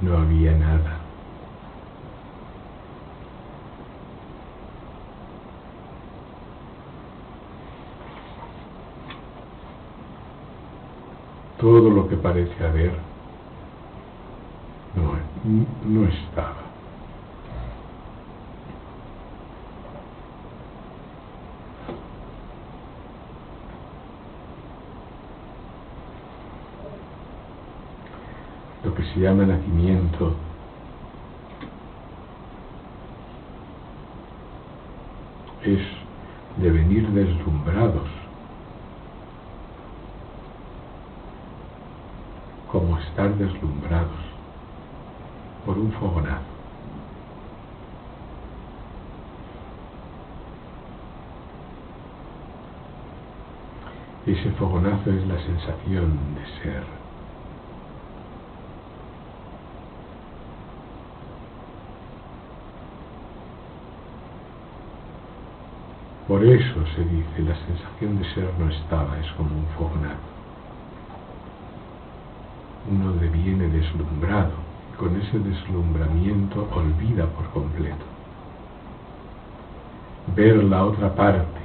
no había nada. Todo lo que parece haber no estaba. Lo que se llama nacimiento es devenir deslumbrados, como estar deslumbrados por un fogonazo. Ese fogonazo es la sensación de ser. Por eso se dice, la sensación de ser no estaba, es como un fogonazo. Uno deviene deslumbrado y con ese deslumbramiento olvida por completo. Ver la otra parte.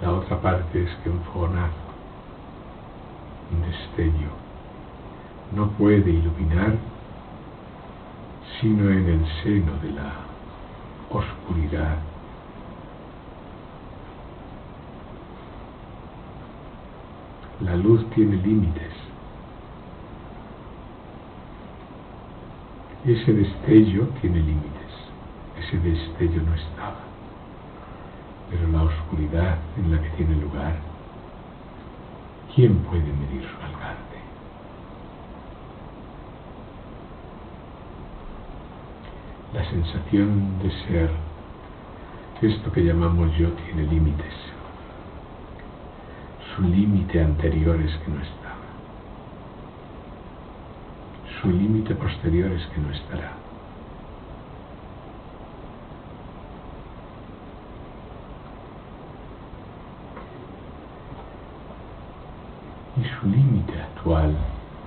La otra parte es que un fogonazo, un destello, no puede iluminar sino en el seno de la oscuridad. La luz tiene límites. Ese destello tiene límites. Ese destello no estaba. Pero la oscuridad en la que tiene lugar, ¿quién puede medir su alcance? La sensación de ser, esto que llamamos yo, tiene límites. Su límite anterior es que no estaba. Su límite posterior es que no estará. Y su límite actual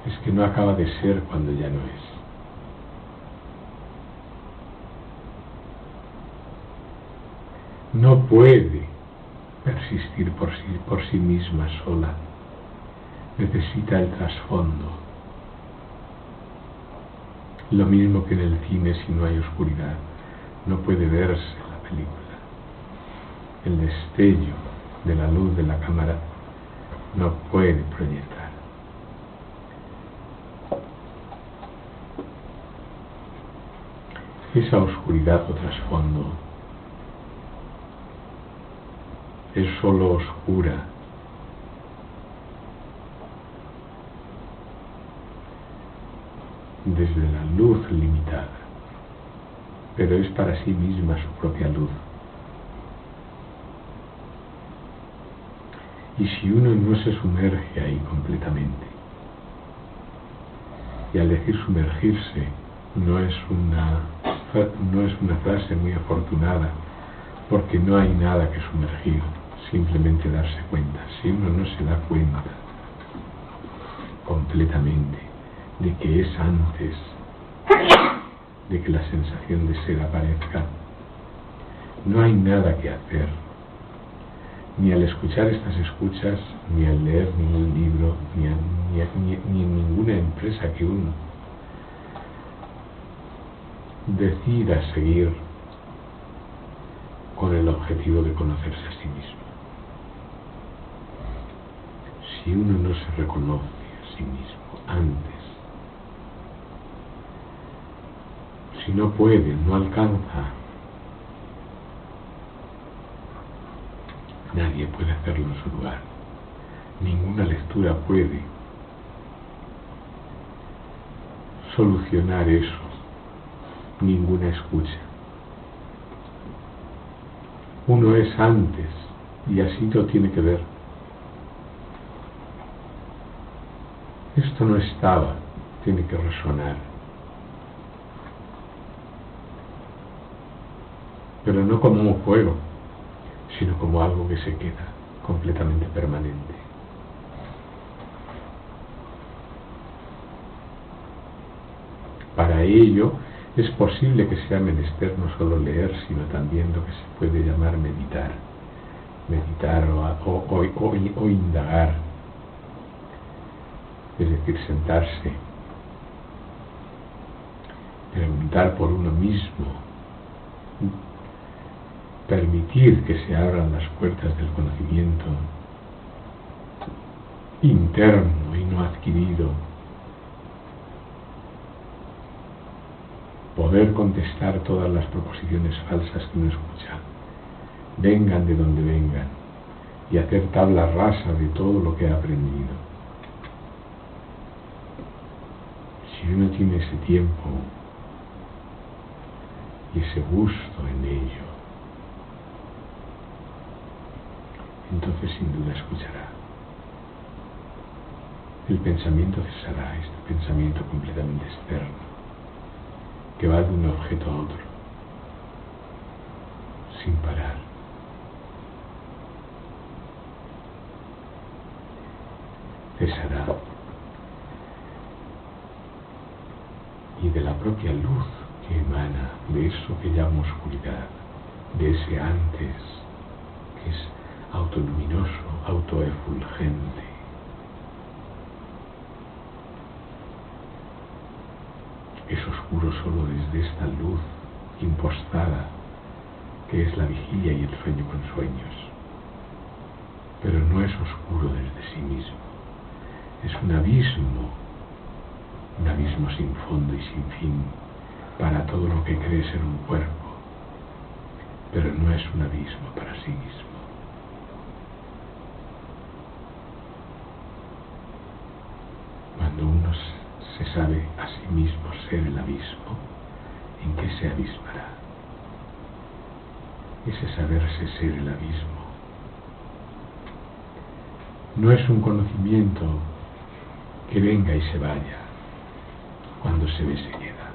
es que no acaba de ser cuando ya no es. No puede persistir por sí misma sola. Necesita el trasfondo. Lo mismo que en el cine, si no hay oscuridad, no puede verse la película. El destello de la luz de la cámara no puede proyectar. Esa oscuridad o trasfondo es sólo oscura desde la luz limitada, pero es para sí misma su propia luz. Y si uno no se sumerge ahí completamente, y al decir sumergirse no es una frase muy afortunada, porque no hay nada que sumergir, simplemente darse cuenta. Si uno no se da cuenta completamente de que es antes de que la sensación de ser aparezca, no hay nada que hacer, ni al escuchar estas escuchas, ni al leer ningún libro, ni en ninguna empresa que uno decida seguir con el objetivo de conocerse a sí mismo. Si uno no se reconoce a sí mismo antes, si no puede, no alcanza, nadie puede hacerlo en su lugar. Ninguna lectura puede solucionar eso, ninguna escucha. Uno es antes y así lo tiene que ver. Esto no estaba, tiene que resonar. Pero no como un juego, sino como algo que se queda completamente permanente. ello es posible que sea menester no solo leer, sino también lo que se puede llamar meditar o indagar, es decir, sentarse, preguntar por uno mismo, permitir que se abran las puertas del conocimiento interno y no adquirido, poder contestar todas las proposiciones falsas que uno escucha, vengan de donde vengan, y hacer tabla rasa de todo lo que ha aprendido. Si uno tiene ese tiempo y ese gusto en ello, entonces sin duda escuchará. El pensamiento cesará, este pensamiento completamente externo, que va de un objeto a otro, sin parar. Cesará. Y de la propia luz que emana de eso que llamo oscuridad, de ese antes, que es autoluminoso, autoefulgente, es oscuro solo desde esta luz impostada que es la vigilia y el sueño con sueños, pero no es oscuro desde sí mismo, es un abismo sin fondo y sin fin para todo lo que cree ser un cuerpo, pero no es un abismo para sí mismo. Cuando uno se sabe a sí mismo ser el abismo, ¿en qué se abismará? Ese saberse ser el abismo no es un conocimiento que venga y se vaya. Cuando se ve, se queda.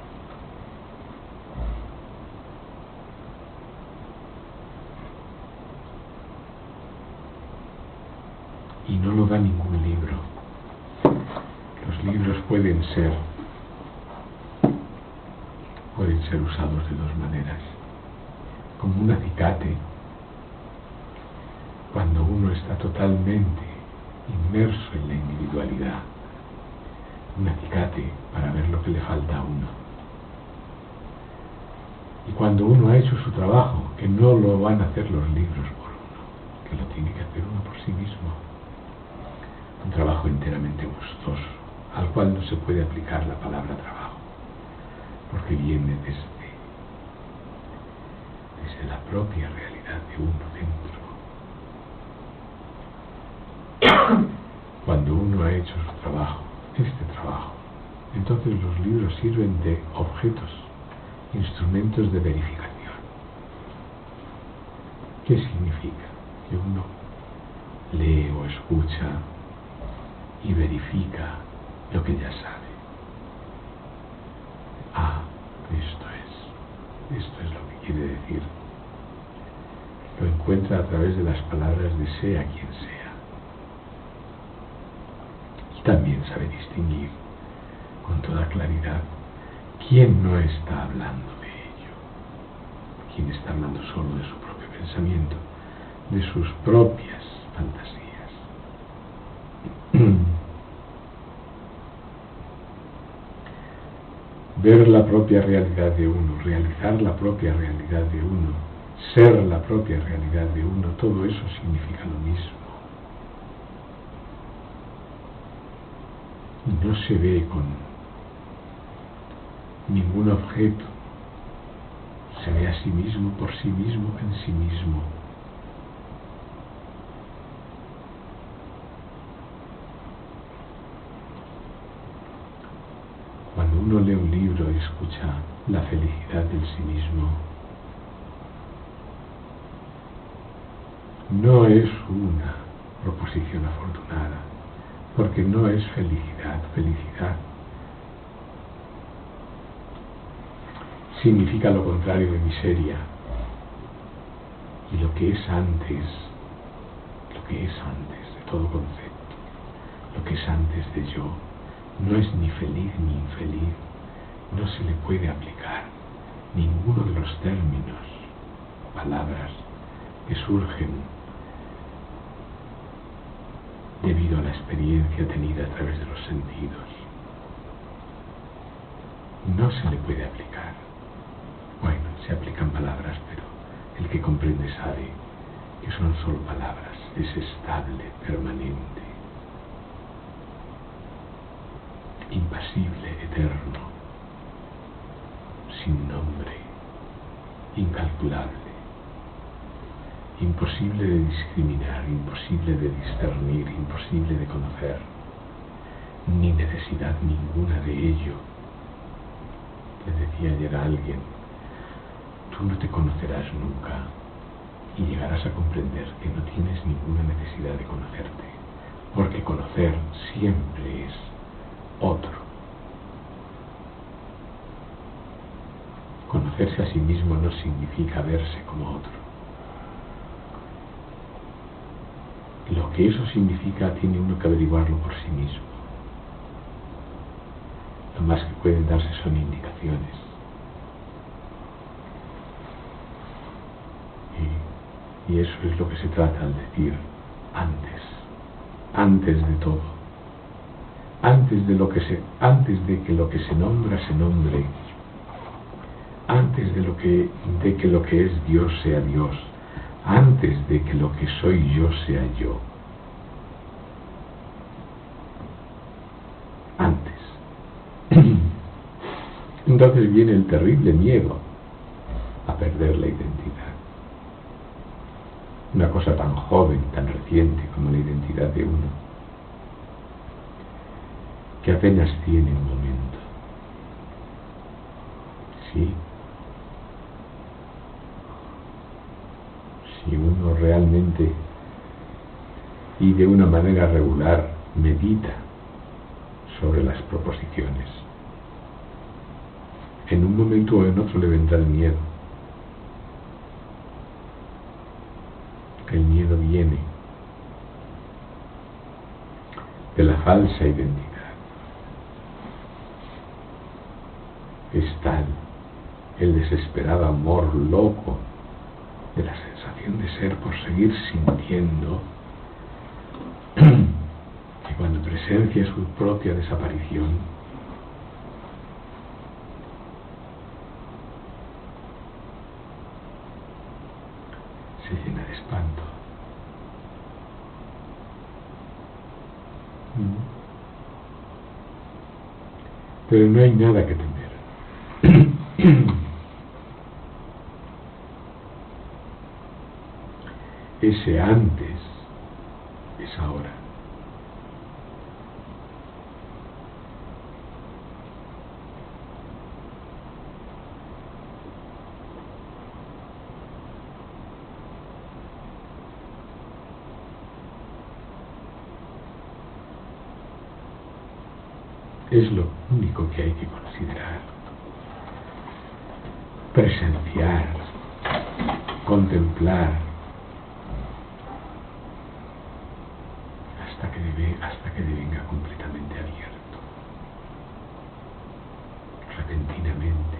Y no lo da ningún libro. Los libros pueden ser usados de dos maneras. Como un acicate, cuando uno está totalmente inmerso en la individualidad. Un acicate para ver lo que le falta a uno. Y cuando uno ha hecho su trabajo, que no lo van a hacer los libros por uno, que lo tiene que hacer uno por sí mismo, un trabajo enteramente gustoso, al cual no se puede aplicar la palabra trabajo, porque viene desde la propia realidad de uno dentro. Cuando uno ha hecho su trabajo, este trabajo, entonces los libros sirven de objetos, instrumentos de verificación. ¿Qué significa? Que uno lee o escucha y verifica lo que ya sabe. Ah, esto es lo que quiere decir. Lo encuentra a través de las palabras de sea quien sea. Y también sabe distinguir con toda claridad quién no está hablando de ello, quién está hablando solo de su propio pensamiento, de sus propias fantasías. Ver la propia realidad de uno, realizar la propia realidad de uno, ser la propia realidad de uno, todo eso significa lo mismo. Y no se ve con ningún objeto, se ve a sí mismo, por sí mismo, en sí mismo. Cuando uno lee un libro y escucha la felicidad del sí mismo, no es una proposición afortunada, porque no es felicidad. Felicidad significa lo contrario de miseria. Y lo que es antes de todo concepto, lo que es antes de yo, no es ni feliz ni infeliz, no se le puede aplicar ninguno de los términos o palabras que surgen debido a la experiencia tenida a través de los sentidos. No se le puede aplicar. Bueno, se aplican palabras, pero el que comprende sabe que son solo palabras, es estable, permanente, impasible, eterno, sin nombre, incalculable, imposible de discriminar, imposible de discernir, imposible de conocer, ni necesidad ninguna de ello. Le decía ayer a alguien, tú no te conocerás nunca y llegarás a comprender que no tienes ninguna necesidad de conocerte, porque conocer siempre es otro. Conocerse a sí mismo no significa verse como otro. Lo que eso significa tiene uno que averiguarlo por sí mismo. Lo más que pueden darse son indicaciones. Y eso es lo que se trata al decir antes de todo, antes de que lo que se nombra se nombre, antes de que lo que es Dios sea Dios, antes de que lo que soy yo sea yo. Antes. Entonces viene el terrible miedo a perder la identidad. Una cosa tan joven, tan reciente como la identidad de uno, que apenas tiene un momento. Sí. Si uno realmente y de una manera regular medita sobre las proposiciones, en un momento o en otro le vendrá el miedo. El miedo viene de la falsa identidad. Es tal el desesperado amor loco de la sensación de ser por seguir sintiendo que cuando presencia su propia desaparición se llena de espanto. Pero no hay nada que temer. Ese antes es ahora. Es lo único que hay que considerar, presenciar, contemplar, hasta que devenga completamente abierto, repentinamente.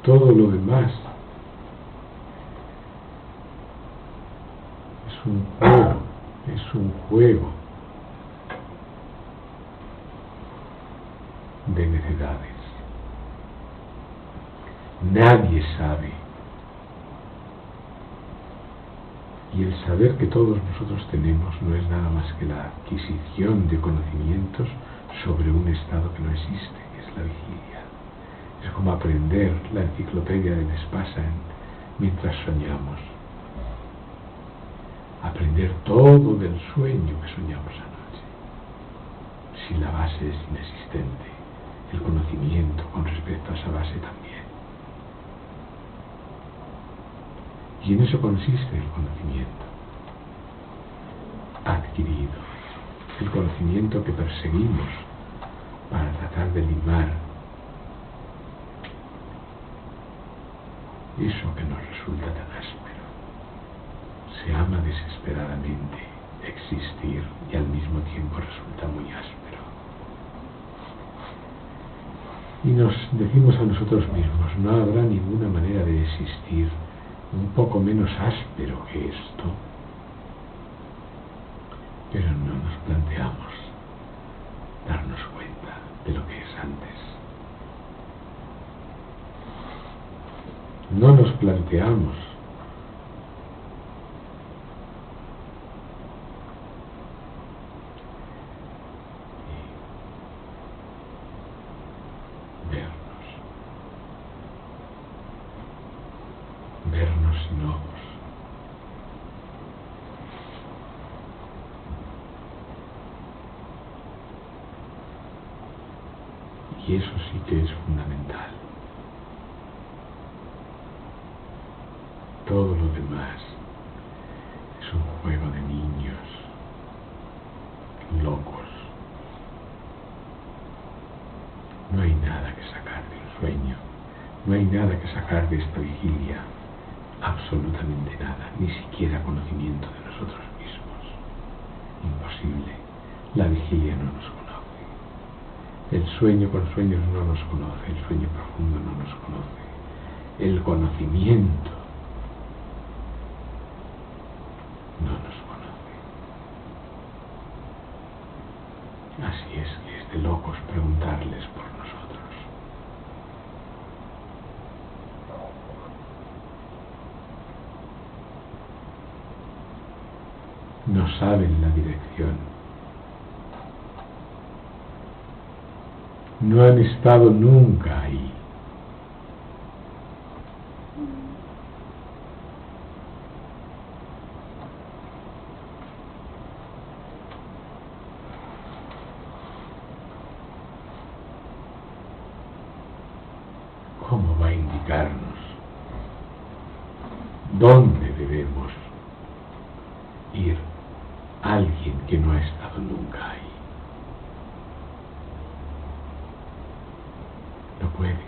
Todo lo demás es un juego de necedades. Nadie sabe. Y el saber que todos nosotros tenemos no es nada más que la adquisición de conocimientos sobre un estado que no existe, que es la vigilia. Es como aprender la enciclopedia de Vespasian mientras soñamos. Aprender todo del sueño que soñamos anoche. Si la base es inexistente, el conocimiento con respecto a esa base también. Y en eso consiste el conocimiento adquirido, el conocimiento que perseguimos para tratar de limar eso que nos resulta tan áspero. Se ama desesperadamente existir y al mismo tiempo resulta muy áspero. Y nos decimos a nosotros mismos, no habrá ninguna manera de existir un poco menos áspero que esto, pero no nos planteamos darnos cuenta de lo que es antes. No nos planteamos vernos sin ojos. Y eso sí que es fundamental. Todo lo demás es un juego de niños locos. No hay nada que sacar del sueño, no hay nada que sacar de esta vigilia, absolutamente nada, ni siquiera conocimiento de nosotros mismos. Imposible, la vigilia no nos conoce. El sueño con sueños no nos conoce, el sueño profundo no nos conoce. El conocimiento no nos conoce. Así es que es de locos preguntarles por nosotros. No saben la dirección. No han estado nunca ahí. ¿Cómo va a indicarnos dónde debemos ir alguien que no ha estado nunca ahí? No puede.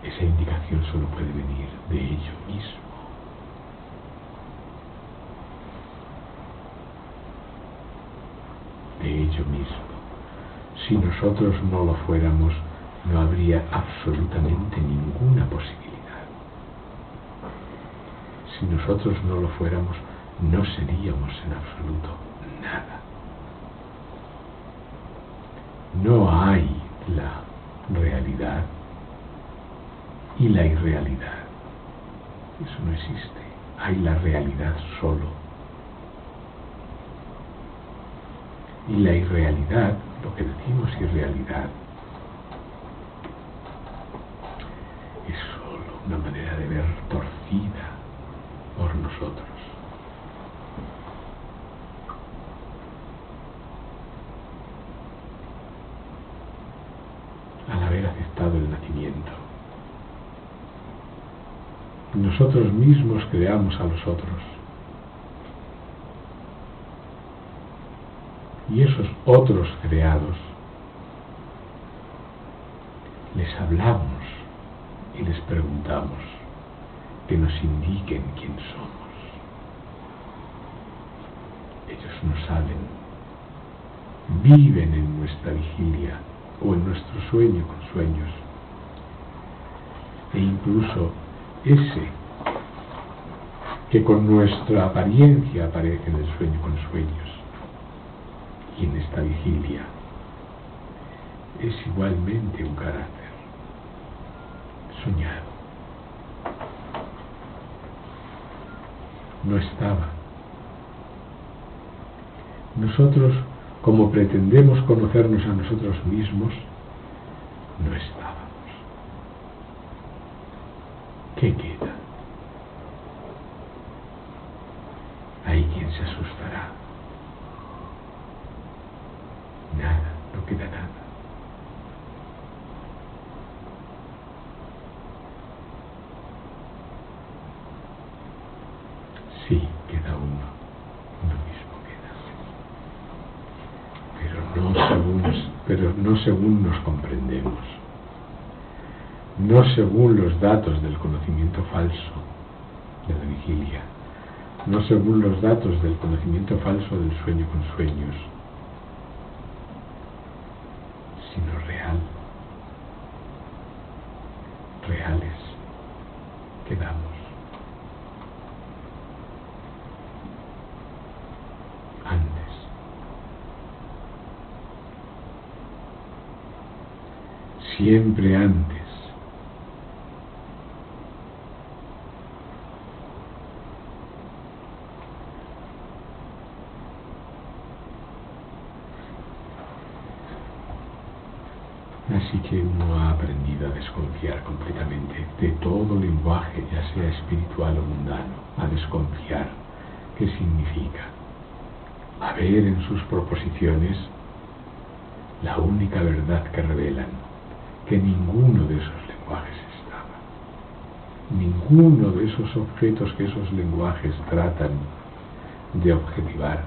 Esa indicación solo puede venir de ello mismo. De ello mismo. Si nosotros no lo fuéramos, no habría absolutamente ninguna posibilidad. Si nosotros no lo fuéramos, no seríamos en absoluto nada. No hay la realidad y la irrealidad. Eso no existe. Hay la realidad solo. Y la irrealidad, lo que decimos irrealidad, es solo una manera de ver torcida por nosotros. Al haber aceptado el nacimiento, nosotros mismos creamos a los otros. Y esos otros creados les hablamos y les preguntamos que nos indiquen quién somos. Ellos no saben, viven en nuestra vigilia o en nuestro sueño con sueños. E incluso ese que con nuestra apariencia aparece en el sueño con sueños y en esta vigilia es igualmente un carácter soñado. No estaba. Nosotros, como pretendemos conocernos a nosotros mismos, no estábamos. ¿Qué queda? Hay quien se asustará. Nada, no queda nada. Sí, queda uno mismo queda. Pero no según nos comprendemos. No según los datos del conocimiento falso de la vigilia, no según los datos del conocimiento falso del sueño con sueños, sino reales, que damos. Antes. Siempre antes. Así que uno ha aprendido a desconfiar completamente de todo lenguaje, ya sea espiritual o mundano, a desconfiar. ¿Qué significa? A ver en sus proposiciones la única verdad que revelan, que ninguno de esos lenguajes estaba. Ninguno de esos objetos que esos lenguajes tratan de objetivar,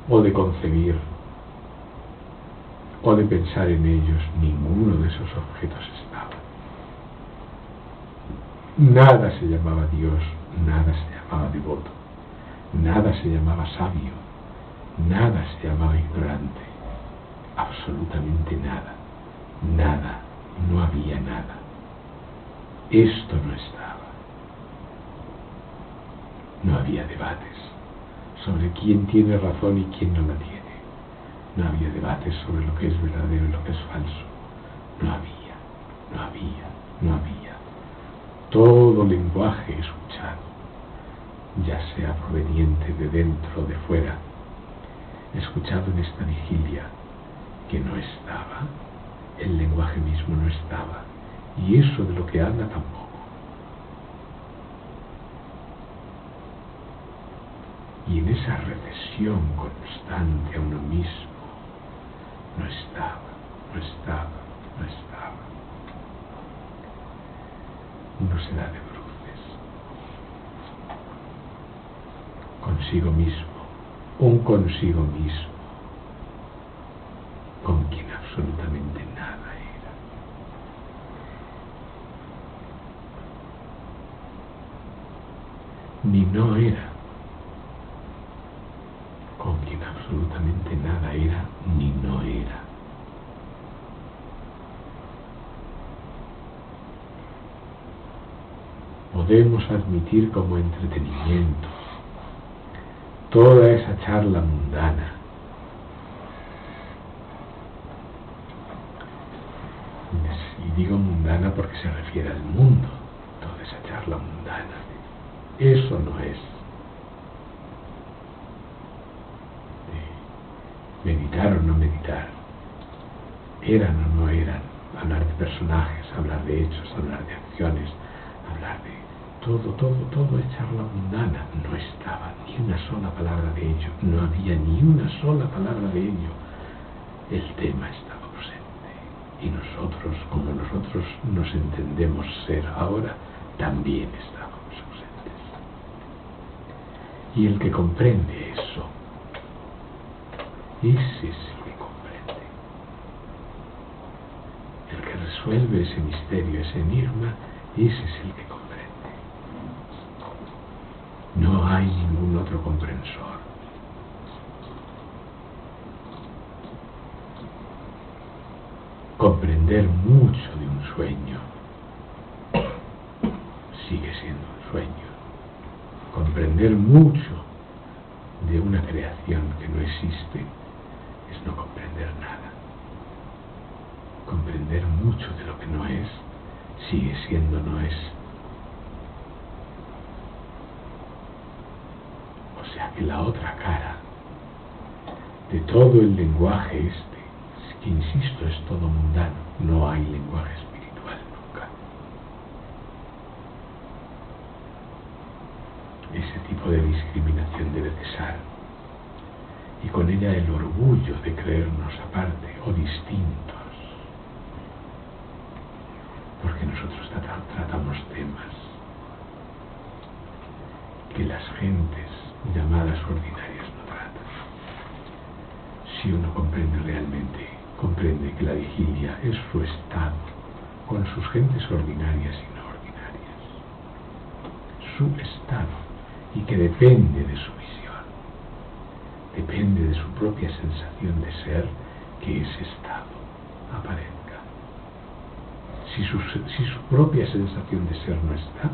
o de concebir, o de pensar en ellos, ninguno de esos objetos estaba. Nada se llamaba Dios, nada se llamaba devoto, nada se llamaba sabio, nada se llamaba ignorante, absolutamente nada, nada, no había nada. Esto no estaba. No había debates sobre quién tiene razón y quién no la tiene. No había debates sobre lo que es verdadero y lo que es falso. No había. Todo lenguaje escuchado, ya sea proveniente de dentro o de fuera, escuchado en esta vigilia, que no estaba, el lenguaje mismo no estaba, y eso de lo que habla tampoco. Y en esa recesión constante a uno mismo, no estaba. Uno se da de bruces consigo mismo, un consigo mismo, con quien absolutamente nada era. Ni no era, con quien absolutamente nada era, ni no era. Podemos admitir como entretenimiento toda esa charla mundana, y digo mundana porque se refiere al mundo, toda esa charla mundana. Eso no es meditar o no meditar, eran o no eran, hablar de personajes, hablar de hechos, hablar de acciones, hablar de todo es charla mundana. No estaba ni una sola palabra de ello, no había ni una sola palabra de ello. El tema estaba ausente, y nosotros, como nosotros nos entendemos ser ahora, también estábamos ausentes. Y el que comprende eso, ese es el que comprende. El que resuelve ese misterio, ese enigma, ese es el que comprende. No hay ningún otro comprensor. Comprender mucho de un sueño sigue siendo un sueño. Comprender mucho de una creación que no existe es no comprender nada. Comprender mucho de lo que no es sigue siendo no es. O sea que la otra cara de todo el lenguaje que insisto es todo mundano, no hay lenguaje espiritual nunca. Ese tipo de discriminación debe cesar, y con ella el orgullo de creernos aparte o distintos, porque nosotros tratamos temas que las gentes llamadas ordinarias no tratan. Si uno comprende realmente, comprende que la vigilia es su estado con sus gentes ordinarias y no ordinarias, su estado, y que depende de su visión, depende de su propia sensación de ser, que ese estado aparezca. Si su propia sensación de ser no está,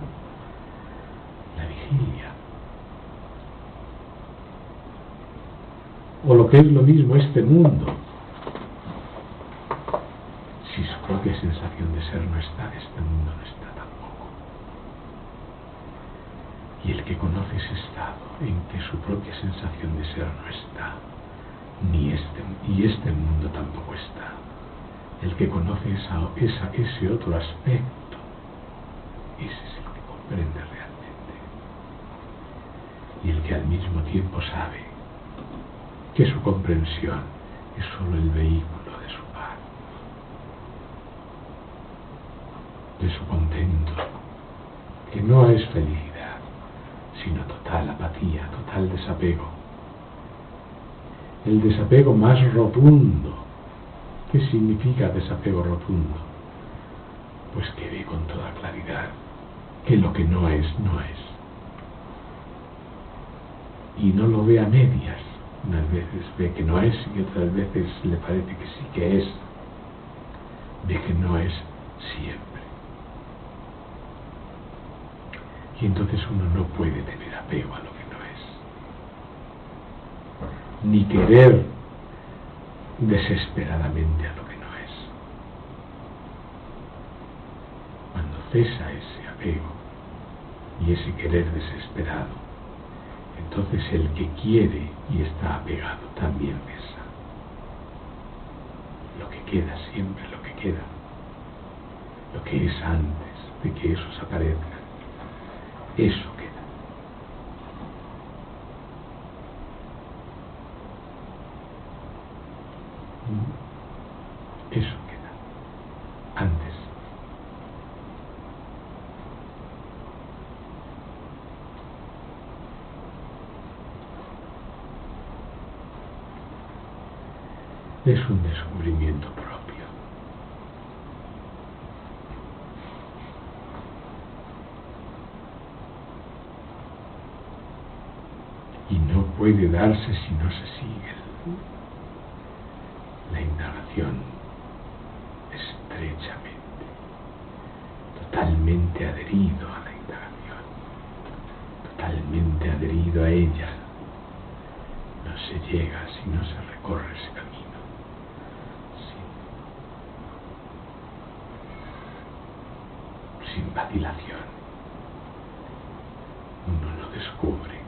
la vigilia, o lo que es lo mismo, este mundo, si su propia sensación de ser no está, este mundo no está tampoco. Y el que conoce ese estado en que su propia sensación de ser no está, y este mundo tampoco está, el que conoce ese otro aspecto, ese es el que comprende realmente. Y el que al mismo tiempo sabe que su comprensión es solo el vehículo de su paz, de su contento, que no es felicidad, sino total apatía, total desapego. El desapego más rotundo. ¿Qué significa desapego rotundo? Pues que ve con toda claridad que lo que no es, no es. Y no lo ve a medias. Unas veces ve que no es y otras veces le parece que sí que es. Ve que no es siempre. Y entonces uno no puede tener apego a lo que no es. Ni querer desesperadamente a lo que no es. Cuando cesa ese apego y ese querer desesperado, entonces el que quiere y está apegado también cesa. Lo que queda siempre, lo que queda, lo que es antes de que esos aparezcan, eso queda. Eso queda antes. Es un descubrimiento propio. Y no puede darse si no se sigue la indagación estrechamente, totalmente adherido a la indagación, totalmente adherido a ella. No se llega si no se recorre ese camino. Sin vacilación. Uno no descubre.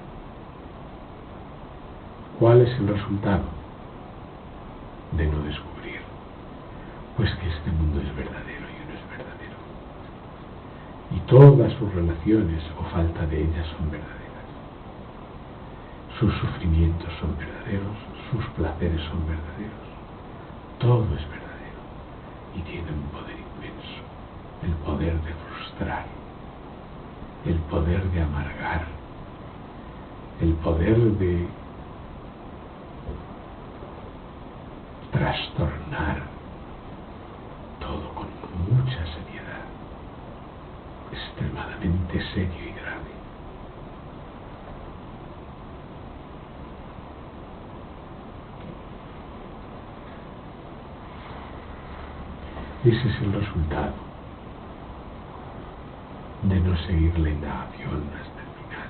¿Cuál es el resultado de no descubrir? Pues que este mundo es verdadero y uno es verdadero. Y todas sus relaciones o falta de ellas son verdaderas. Sus sufrimientos son verdaderos, sus placeres son verdaderos. Todo es verdadero y tiene un poder inmenso. El poder de frustrar, el poder de amargar, el poder de trastornar, todo con mucha seriedad, extremadamente serio y grave. Ese es el resultado de no seguir la indagación hasta el final.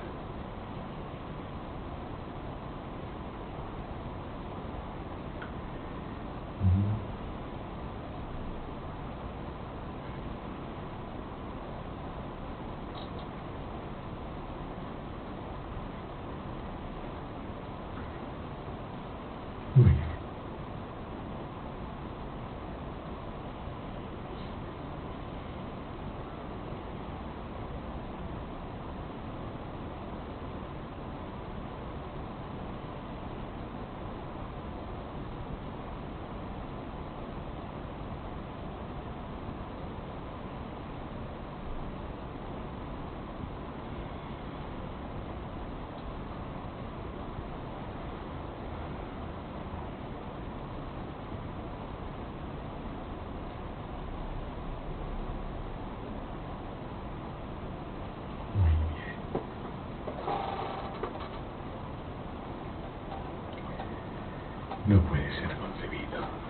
Muy bien. no puede ser concebido.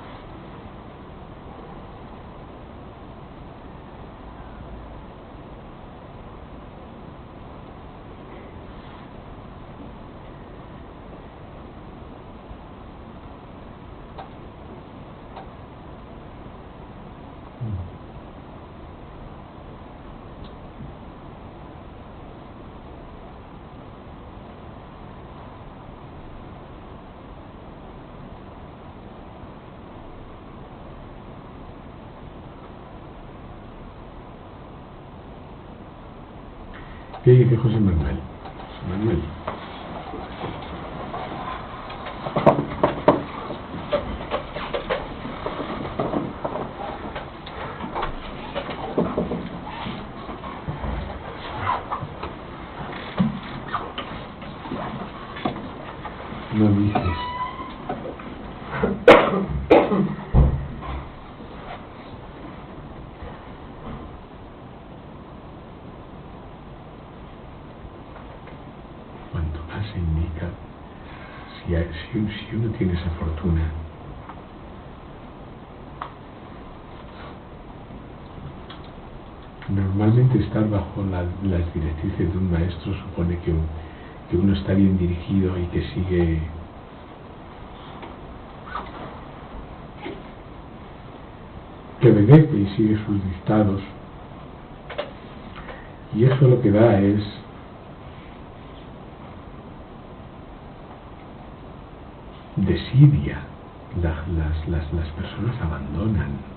¿Qué dice José Manuel? José Manuel. No dices. Cuanto más se indica, si uno tiene esa fortuna, normalmente estar bajo las directrices de un maestro supone que uno está bien dirigido y que obedece y sigue sus dictados, y eso lo que da es desidia. Las personas abandonan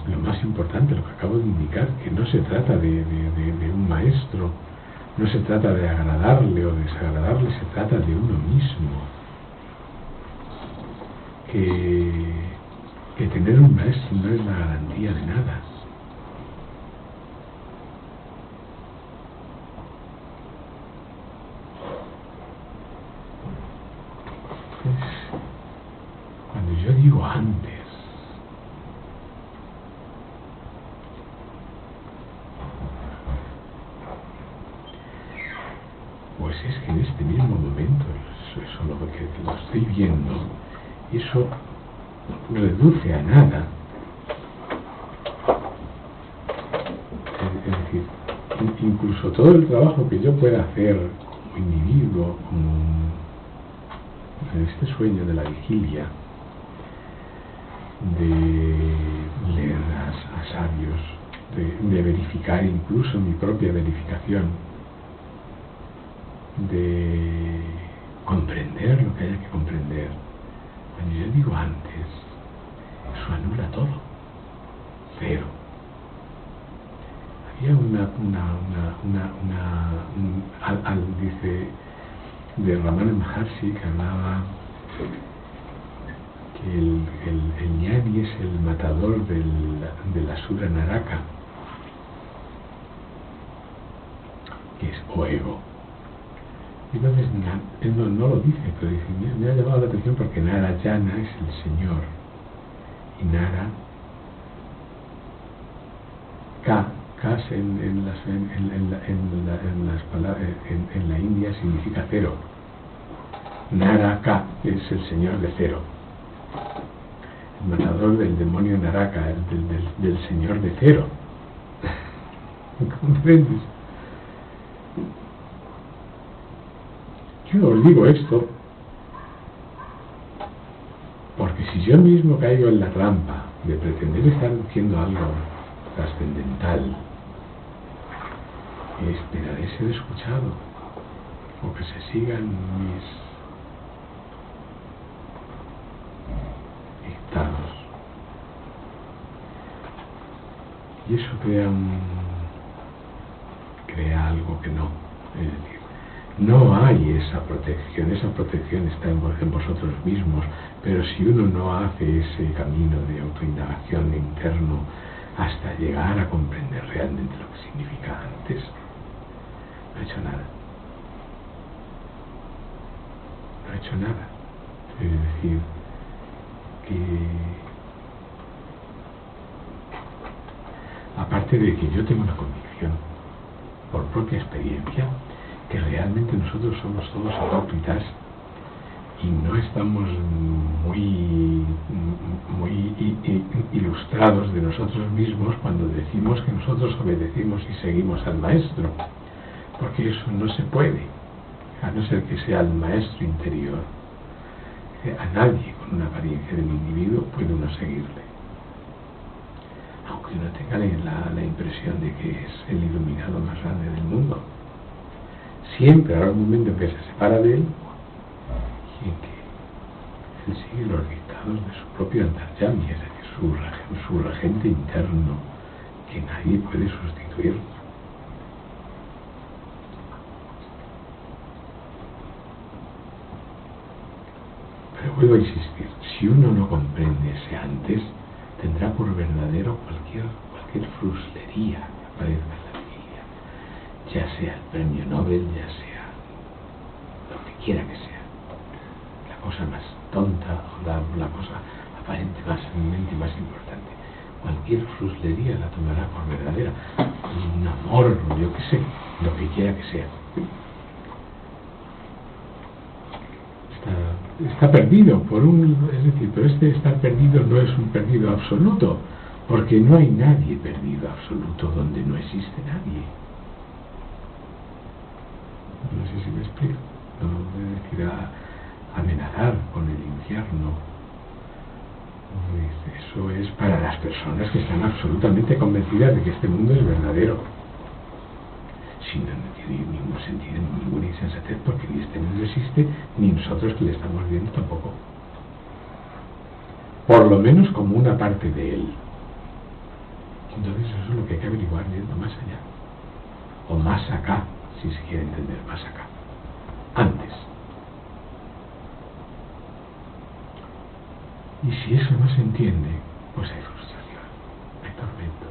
lo más importante, lo que acabo de indicar, que no se trata de un maestro, no se trata de agradarle o desagradarle, se trata de uno mismo. Que tener un maestro no es la garantía de nada. Cuando yo digo antes, pues es que en este mismo momento, eso lo estoy viendo, y eso reduce a nada. Es decir, incluso todo el trabajo que yo pueda hacer como individuo, como en este sueño de la vigilia, de leer a sabios, de verificar incluso mi propia verificación, de comprender lo que haya que comprender. Cuando yo digo antes, eso anula todo. Cero. Había dice de Ramana Maharshi, que hablaba que el ñani es el matador del asura Naraka, que es o ego. Y entonces él no lo dice, pero dice, me ha llamado la atención porque Narayana es el Señor, y Nara, Ka en la India significa cero. Naraka es el Señor de cero, el matador del demonio Naraka, del Señor de cero. ¿Comprendes? Yo os digo esto porque si yo mismo caigo en la trampa de pretender estar diciendo algo trascendental, esperaré ser escuchado o que se sigan mis dictados, y eso crea algo que no, es decir, no hay esa protección está en vosotros mismos, pero si uno no hace ese camino de autoindagación interno hasta llegar a comprender realmente lo que significa antes, no ha hecho nada. No ha hecho nada. Es decir, que aparte de que yo tengo una convicción por propia experiencia, que realmente nosotros somos todos hipócritas y no estamos muy ilustrados de nosotros mismos cuando decimos que nosotros obedecimos y seguimos al Maestro, porque eso no se puede, a no ser que sea el Maestro interior. A nadie con una apariencia del individuo puede uno seguirle, aunque uno tenga la impresión de que es el iluminado más grande del mundo. Siempre habrá un momento en que se separa de él y en que él sigue los dictados de su propio antaryami, es decir, su regente interno, que nadie puede sustituir. Pero vuelvo a insistir, si uno no comprende ese antes, tendrá por verdadero cualquier fruslería que aparezca en la Biblia, ya sea el premio Nobel, ya sea lo que quiera que sea, la cosa más tonta o la cosa aparentemente más importante. Cualquier fruslería la tomará por verdadera, un amor, yo qué sé, lo que quiera que sea. Está perdido es decir, pero este estar perdido no es un perdido absoluto, porque no hay nadie perdido absoluto donde no existe nadie. No sé si me explico. No es decir, amenazar con el infierno. Eso es para las personas que están absolutamente convencidas de que este mundo es verdadero. Si no tiene ningún sentido, ninguna insensatez, porque ni este mundo existe, ni nosotros que le estamos viendo tampoco. Por lo menos como una parte de él. Entonces eso es lo que hay que averiguar yendo más allá. O más acá, si se quiere entender, más acá. Antes. Y si eso no se entiende, pues hay frustración, hay tormento,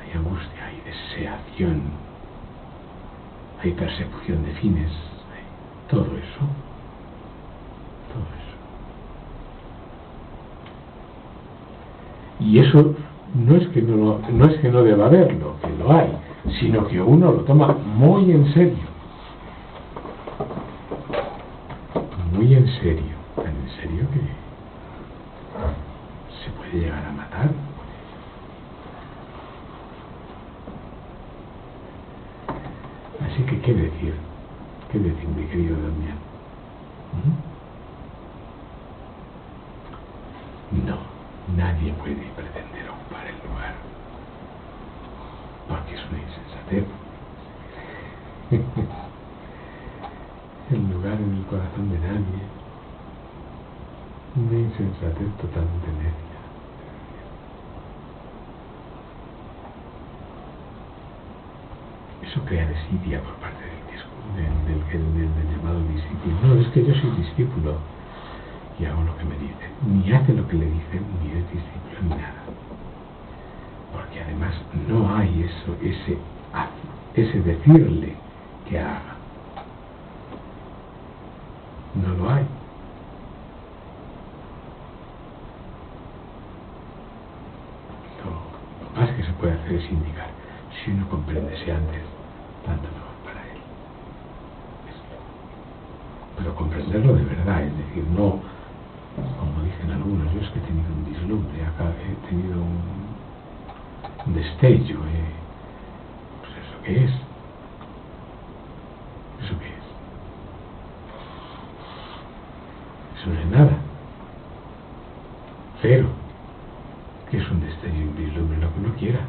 hay angustia, hay deseación, hay persecución de fines, hay todo eso. Y eso no es que no deba haberlo, que lo hay, sino que uno lo toma muy en serio. Muy en serio, tan en serio que se puede llegar a matar. Así que, ¿qué decir? ¿Qué decir, mi querido Damián? No, nadie puede pretender ocupar el lugar, porque es una insensatez. El lugar en el corazón de nadie, una insensatez totalmente necia. Eso crea desidia por parte del llamado discípulo. No, es que yo soy discípulo y hago lo que me dicen. Ni hace lo que le dicen, ni es discípulo, ni nada. Porque además no hay ese decirle que haga. No lo hay. Lo más que se puede hacer es indicar. Si uno comprende ese antes, tanto mejor para él. Pero comprenderlo de verdad, es decir, no, como dicen algunos, yo es que he tenido un vislumbre, acá he tenido un destello, pues ¿eso qué es? ¿Eso qué es? Eso no es nada. Cero. ¿Qué es un destello y un vislumbre? Lo que uno quiera.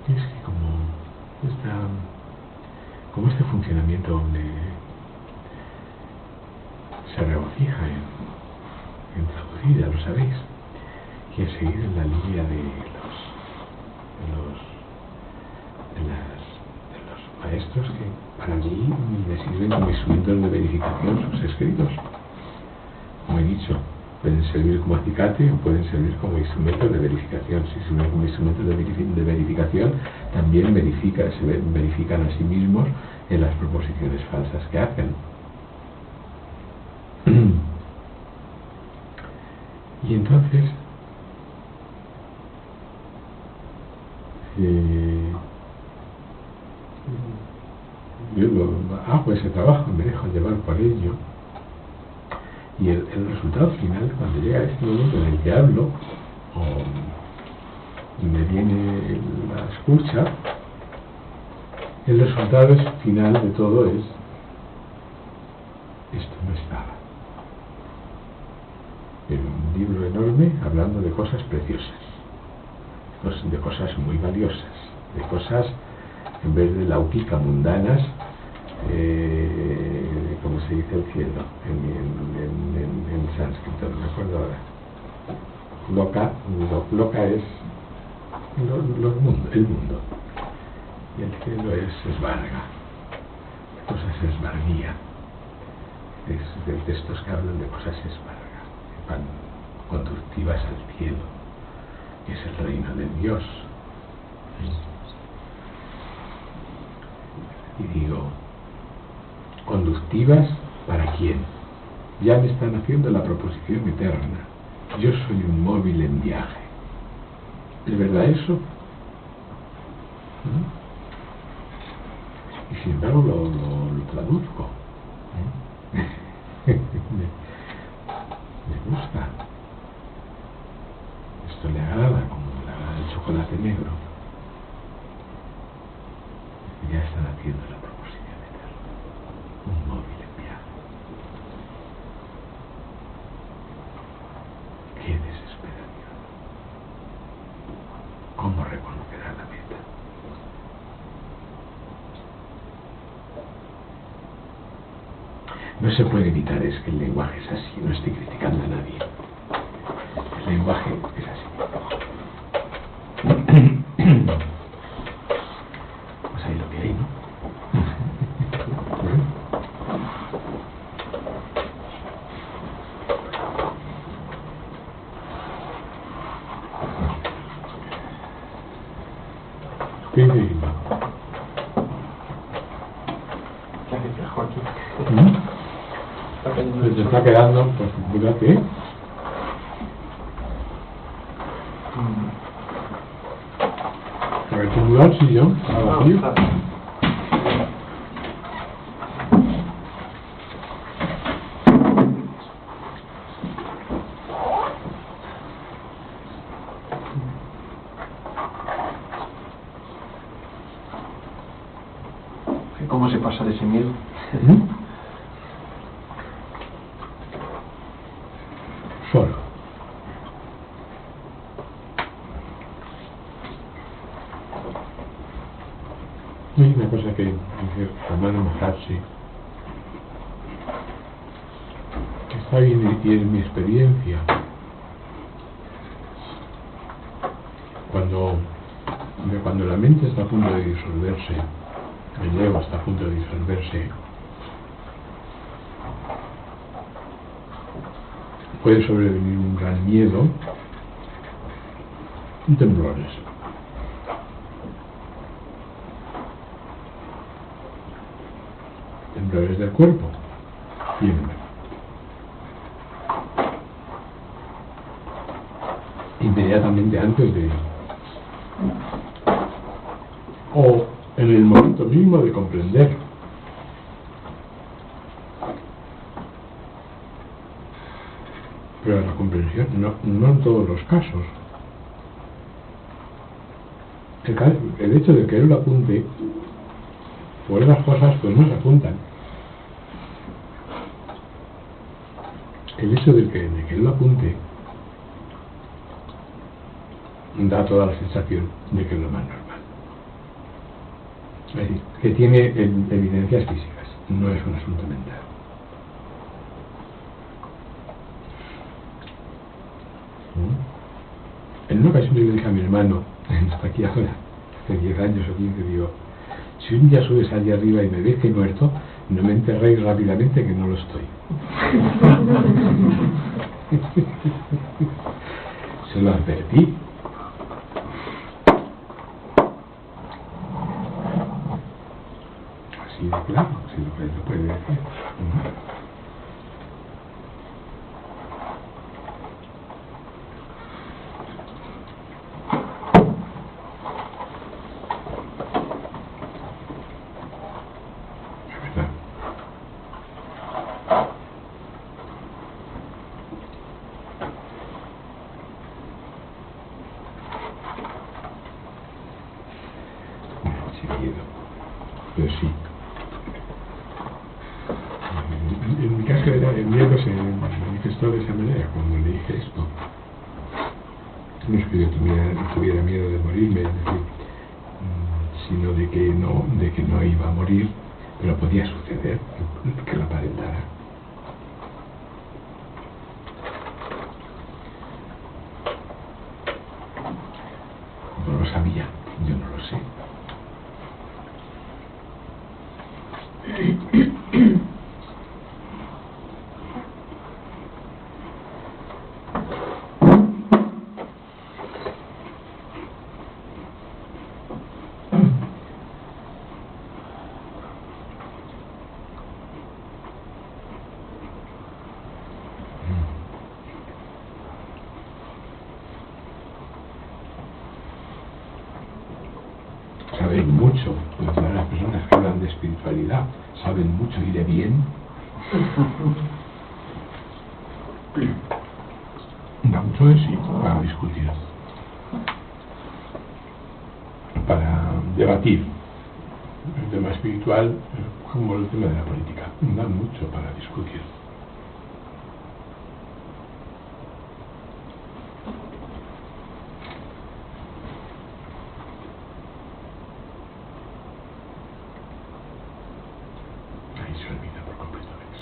Es que como este funcionamiento se regocija en traducir, ya lo sabéis, y en seguir en la línea de los maestros que para mí me sirven como instrumentos de verificación sus escritos. Como he dicho, pueden servir como acicate o pueden servir como instrumentos de verificación. Si sirven como instrumentos de verificación, también se verifican a sí mismos en las proposiciones falsas que hacen. Y entonces trabajo, me dejo llevar por ello. Y el resultado final, cuando llega este momento en el que hablo, o me viene la escucha, el resultado final de todo es: esto no estaba. En un libro enorme hablando de cosas preciosas, de cosas muy valiosas, de cosas, en vez de laútica, mundanas, como se dice el cielo en sánscrito, no me acuerdo ahora. Loca es el mundo, y el cielo es esvarga, cosas esvarguía, es de textos que hablan de cosas esvarga, que van conductivas al cielo, que es el reino de Dios. Y digo, ¿conductivas para quién? Ya me están haciendo la proposición eterna. Yo soy un móvil en viaje. ¿Es verdad eso? Y sin embargo lo traduzco. Me gusta. Esto le agrada, como le agrada el chocolate negro. Ya están haciendo la proposición eterna. Un móvil en viaje. ¡Qué desesperación! ¿Cómo reconocerá la meta? No se puede evitar, es que el lenguaje es así, no estoy criticando a nadie. El lenguaje es así. Pues ahí lo que hay, ¿no? ¿Qué dice Isma? ¿Qué hace trabajo aquí? Se te está quedando, pues, ¿verdad qué? A ver, tu mudar, sí, yo, algo así. ¿Cómo se pasa de ese miedo? Solo. Hay una cosa que dice Ramana Maharshi, que está bien y es mi experiencia. Cuando la mente está a punto de disolverse, el ego está a punto de disolverse, puede sobrevenir un gran miedo y temblores. Temblores del cuerpo. Tiembla. Inmediatamente antes de... o en el momento mismo de comprender. Pero la comprensión, no en todos los casos. El hecho de que él lo apunte, pues las cosas pues no se apuntan. El hecho de que él lo apunte da toda la sensación de que es lo más normal. Es decir, que tiene evidencias físicas, no es un asunto mental. En una ocasión yo le dije a mi hermano, hasta aquí ahora, hace 10 años o 15, digo, si un día subes allí arriba y me ves que he muerto, no me enterréis rápidamente que no lo estoy. Se lo advertí. Así de claro, si lo puede decir. Es verdad. Sin miedo. Pero sí. En mi caso el miedo se manifestó de esa manera cuando le dije esto. No es que yo tuviera miedo de morirme, es decir, sino de que no iba a morir, pero podía suceder que lo aparentara. No lo sabía, yo no lo sé. Saben mucho, las personas que hablan de espiritualidad saben mucho y de bien. Da mucho de sí para discutir, para debatir el tema espiritual como el tema de la política. Da mucho para discutir.